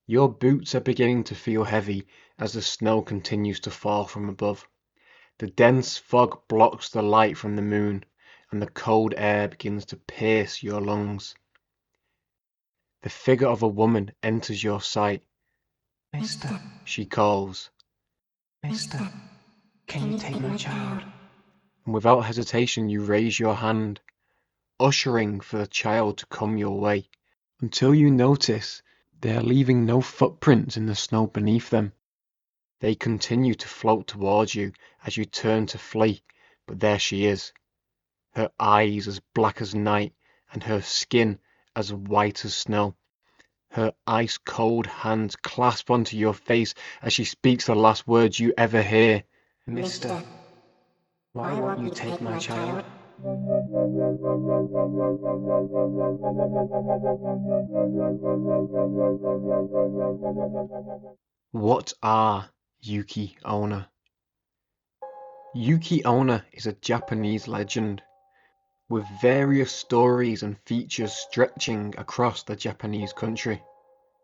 Your boots are beginning to feel heavy as the snow continues to fall from above. The dense fog blocks the light from the moon, and the cold air begins to pierce your lungs. The figure of a woman enters your sight. Mister, She calls, mister, can you take my child? and without hesitation you raise your hand, ushering for the child to come your way, until you notice they are leaving no footprints in the snow beneath them. They continue to float towards you as you turn to flee, but there she is, her eyes as black as night and her skin as white as snow. Her ice-cold hands clasp onto your face as she speaks the last words you ever hear. Mister, why won't you take my child? What are Yuki-Onna? Yuki-Onna is a Japanese legend, with various stories and features stretching across the Japanese country.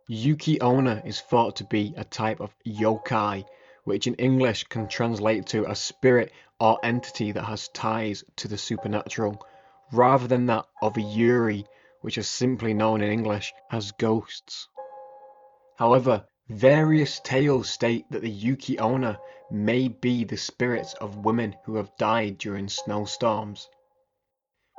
Yuki-Onna is thought to be a type of yokai, which in English can translate to a spirit or entity that has ties to the supernatural, rather than that of a yuri, which is simply known in English as ghosts. However, various tales state that the Yuki-Onna may be the spirits of women who have died during snowstorms.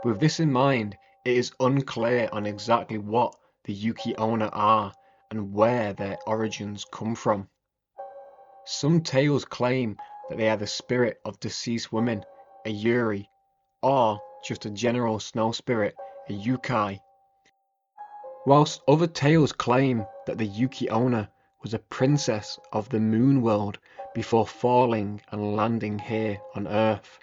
With this in mind, it is unclear on exactly what the Yuki-Onna are and where their origins come from. Some tales claim that they are the spirit of deceased women, a yuri, or just a general snow spirit, a yukai, whilst other tales claim that the Yuki-Onna was a princess of the moon world before falling and landing here on Earth.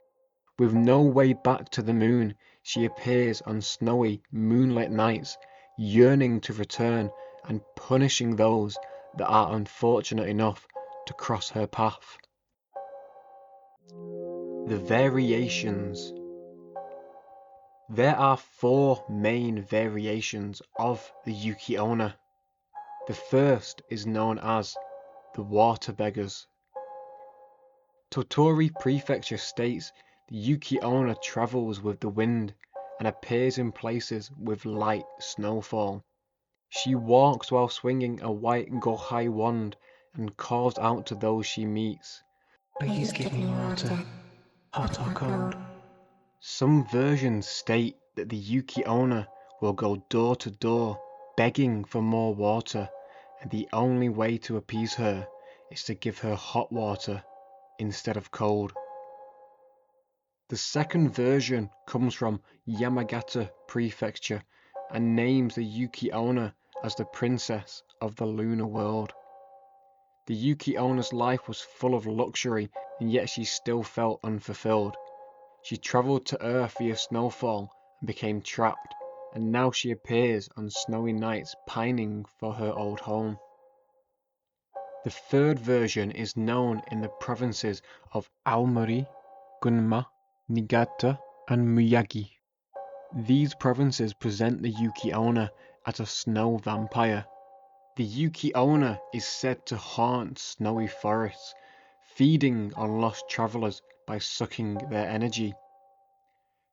With no way back to the moon, she appears on snowy, moonlit nights, yearning to return and punishing those that are unfortunate enough to cross her path. The variations. There are 4 main variations of the Yuki-Onna. The first is known as the Water Beggars. Tottori Prefecture states the Yuki-Onna travels with the wind and appears in places with light snowfall. She walks while swinging a white Gohai wand and calls out to those she meets. Please give me water, hot or cold. Some versions state that the Yuki-Onna will go door to door begging for more water, and the only way to appease her is to give her hot water instead of cold. The second version comes from Yamagata Prefecture and names the Yuki-Onna as the princess of the lunar world. The Yuki-Onna's life was full of luxury, and yet she still felt unfulfilled. She travelled to Earth via snowfall and became trapped, and now she appears on snowy nights pining for her old home. The third version is known in the provinces of Aomori, Gunma, Niigata, and Miyagi. These provinces present the Yuki-Onna as a snow vampire. The Yuki-Onna is said to haunt snowy forests, feeding on lost travellers by sucking their energy.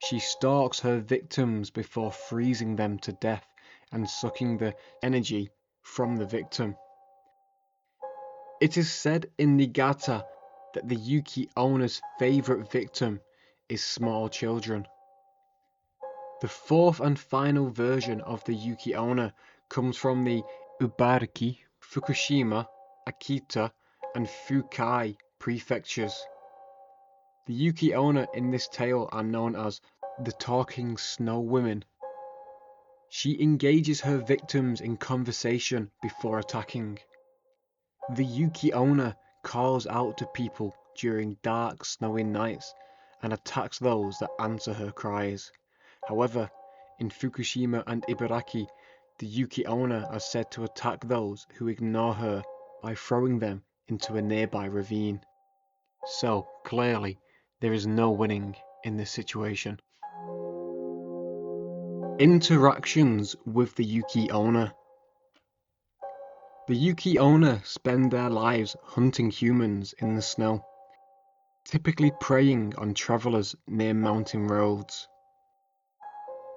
She stalks her victims before freezing them to death and sucking the energy from the victim. It is said in Niigata that the Yuki-Onna's favourite victim is small children. The fourth and final version of the Yuki-Onna comes from the Ibaraki, Fukushima, Akita, and Fukai prefectures. The Yuki-Onna in this tale are known as the Talking Snow Women. She engages her victims in conversation before attacking. The Yuki-Onna calls out to people during dark, snowy nights and attacks those that answer her cries. However, in Fukushima and Ibaraki, the Yuki-Onna are said to attack those who ignore her by throwing them into a nearby ravine. So, clearly, there is no winning in this situation. Interactions with the Yuki-Onna. The Yuki-Onna spend their lives hunting humans in the snow, typically preying on travelers near mountain roads.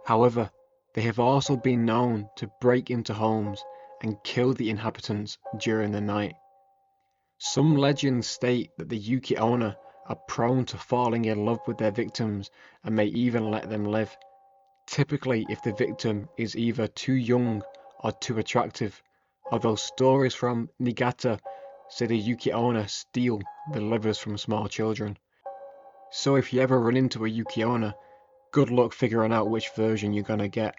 However, they have also been known to break into homes and kill the inhabitants during the night. Some legends state that the Yuki-Onna are prone to falling in love with their victims and may even let them live, typically if the victim is either too young or too attractive, although stories from Niigata say the Yuki-Onna steal the livers from small children. So if you ever run into a Yuki-Onna, good luck figuring out which version you're gonna get.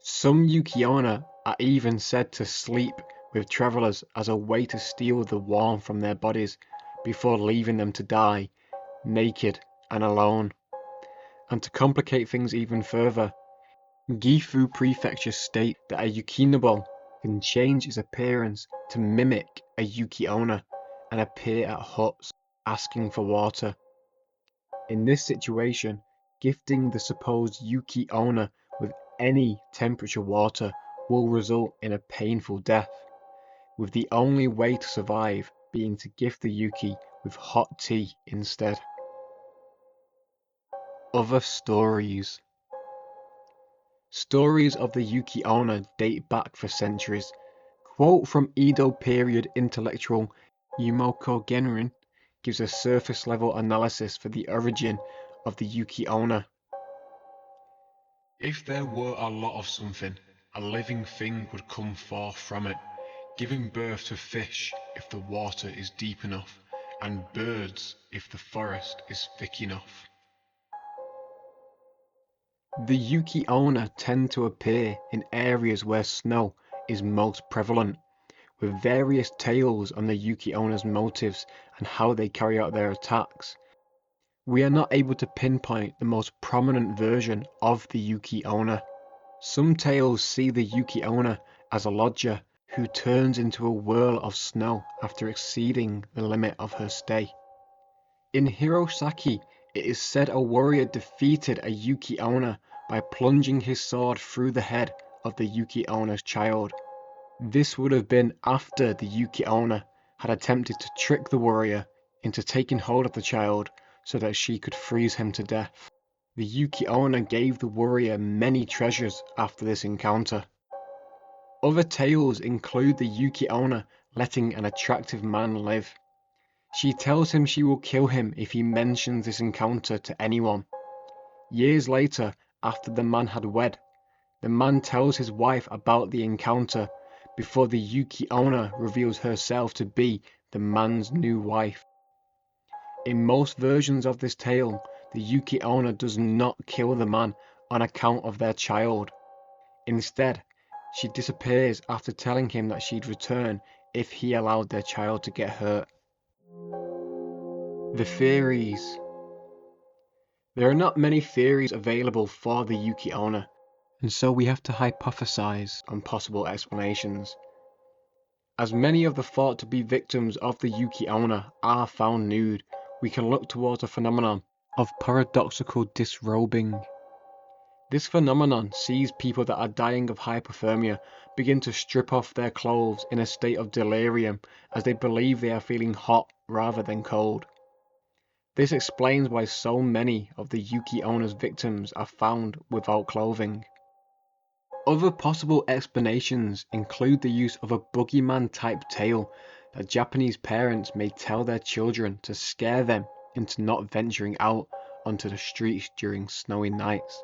Some Yuki-Onna are even said to sleep with travelers as a way to steal the warmth from their bodies before leaving them to die, naked and alone. And to complicate things even further, Gifu Prefecture state that a Yukinabo can change its appearance to mimic a Yuki-Onna and appear at huts asking for water. In this situation, gifting the supposed Yuki-Onna with any temperature water will result in a painful death, with the only way to survive being to gift the Yuki with hot tea instead. Other stories. Stories of the Yuki-Onna date back for centuries. Quote from Edo period intellectual Yumiko Genrin gives a surface level analysis for the origin of the Yuki-Onna. If there were a lot of something, a living thing would come forth from it, giving birth to fish if the water is deep enough, and birds if the forest is thick enough. The Yuki-Onna tend to appear in areas where snow is most prevalent, with various tales on the Yuki-Onna's motives and how they carry out their attacks. We are not able to pinpoint the most prominent version of the Yuki-Onna. Some tales see the Yuki-Onna as a lodger who turns into a whirl of snow after exceeding the limit of her stay. In Hirosaki, it is said a warrior defeated a Yuki-Onna by plunging his sword through the head of the Yuki-Onna's child. This would have been after the Yuki-Onna had attempted to trick the warrior into taking hold of the child so that she could freeze him to death. The Yuki-Onna gave the warrior many treasures after this encounter. Other tales include the Yuki-Onna letting an attractive man live. She tells him she will kill him if he mentions this encounter to anyone. Years later, after the man had wed, the man tells his wife about the encounter before the Yuki-Onna reveals herself to be the man's new wife. In most versions of this tale, the Yuki-Onna does not kill the man on account of their child. Instead, she disappears after telling him that she'd return if he allowed their child to get hurt. The theories. There are not many theories available for the Yuki-Onna, and so we have to hypothesize on possible explanations. As many of the thought to be victims of the Yuki-Onna are found nude, we can look towards a phenomenon of paradoxical disrobing. This phenomenon sees people that are dying of hypothermia begin to strip off their clothes in a state of delirium as they believe they are feeling hot rather than cold. This explains why so many of the Yuki-Onna's victims are found without clothing. Other possible explanations include the use of a boogeyman-type tale that Japanese parents may tell their children to scare them into not venturing out onto the streets during snowy nights.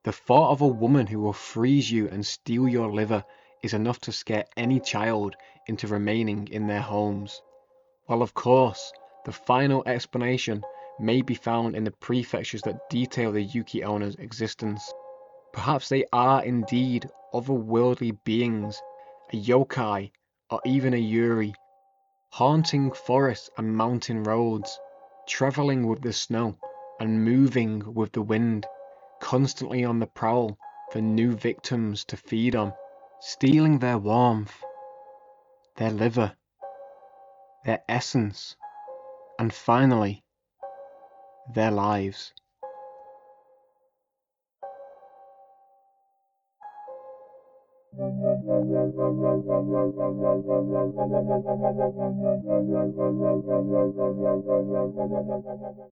The thought of a woman who will freeze you and steal your liver is enough to scare any child into remaining in their homes. While of course, the final explanation may be found in the prefectures that detail the Yuki-Onna's existence. Perhaps they are indeed otherworldly beings, a yokai, or even a yuri, haunting forests and mountain roads, travelling with the snow and moving with the wind, constantly on the prowl for new victims to feed on, stealing their warmth, their liver, their essence, and finally, their lives.